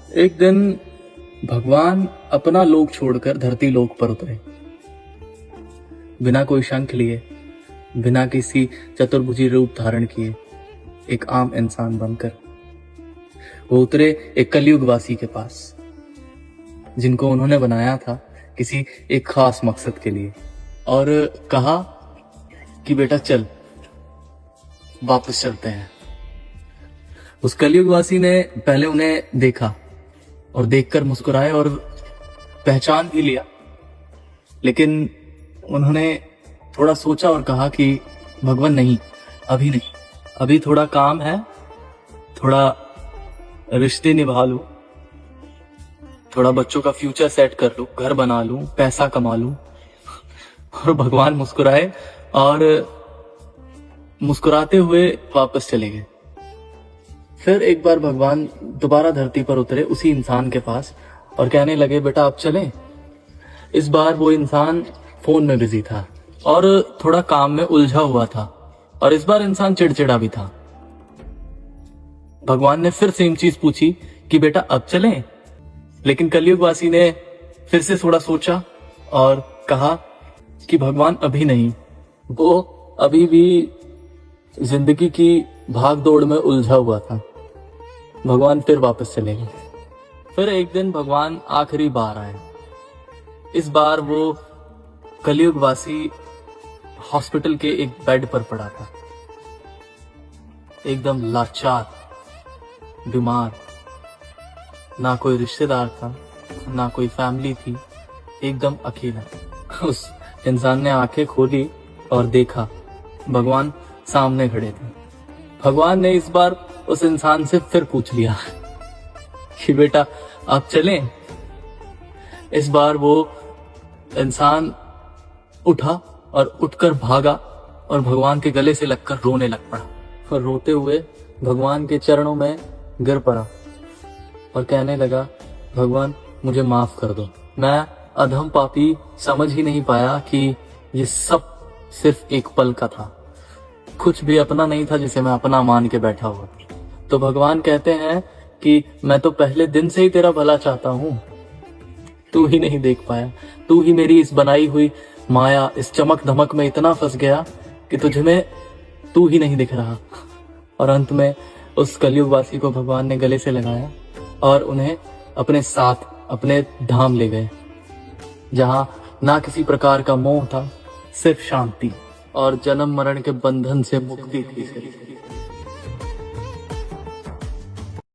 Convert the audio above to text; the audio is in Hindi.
एक दिन भगवान अपना लोक छोड़कर धरती लोक पर उतरे, बिना कोई शंख लिए, बिना किसी चतुर्भुजी रूप धारण किए, एक आम इंसान बनकर वो उतरे एक कलयुगवासी के पास, जिनको उन्होंने बनाया था किसी एक खास मकसद के लिए, और कहा कि बेटा चल वापस चलते हैं। उस कलयुगवासी ने पहले उन्हें देखा और देखकर मुस्कुराए और पहचान भी लिया, लेकिन उन्होंने थोड़ा सोचा और कहा कि भगवान नहीं, अभी नहीं, अभी थोड़ा काम है, थोड़ा रिश्ते निभा लूं, थोड़ा बच्चों का फ्यूचर सेट कर लूं, घर बना लूं, पैसा कमा लूं। और भगवान मुस्कुराए और मुस्कुराते हुए वापस चले गए। फिर एक बार भगवान दोबारा धरती पर उतरे उसी इंसान के पास और कहने लगे बेटा आप चलें। इस बार वो इंसान फोन में बिजी था और थोड़ा काम में उलझा हुआ था, और इस बार इंसान चिड़चिड़ा भी था। भगवान ने फिर सेम चीज पूछी कि बेटा अब चलें, लेकिन कलयुगवासी ने फिर से थोड़ा सोचा और कहा कि भगवान अभी नहीं, वो अभी भी जिंदगी की भाग दौड़ में उलझा हुआ था। भगवान फिर वापस चले गए। फिर एक दिन भगवान आखिरी बार आए। इस बार वो कलयुगवासी हॉस्पिटल के एक बेड पर पड़ा था, एकदम लाचार, बीमार, ना कोई रिश्तेदार था, ना कोई फैमिली थी, एकदम अकेला। उस इंसान ने आंखें खोली और देखा भगवान सामने खड़े थे। भगवान ने इस बार उस इंसान से फिर पूछ लिया कि बेटा आप चलें। इस बार वो इंसान उठा और उठकर भागा और भगवान के गले से लगकर रोने लग पड़ा, और रोते हुए भगवान के चरणों में गिर पड़ा और कहने लगा भगवान मुझे माफ कर दो, मैं अधम पापी समझ ही नहीं पाया कि ये सब सिर्फ एक पल का था, कुछ भी अपना नहीं था जिसे मैं अपना मान के बैठा हुआ। तो भगवान कहते हैं कि मैं तो पहले दिन से ही तेरा भला चाहता हूं, तू ही नहीं देख पाया, तू ही मेरी इस बनाई हुई माया, इस चमक धमक में इतना फंस गया कि तुझे में तू ही नहीं दिख रहा। और अंत में उस कलयुगवासी को भगवान ने गले से लगाया और उन्हें अपने साथ अपने धाम ले गए, जहां ना किसी प्रकार का मोह था, सिर्फ शांति और जन्म मरण के बंधन से मुक्ति थी।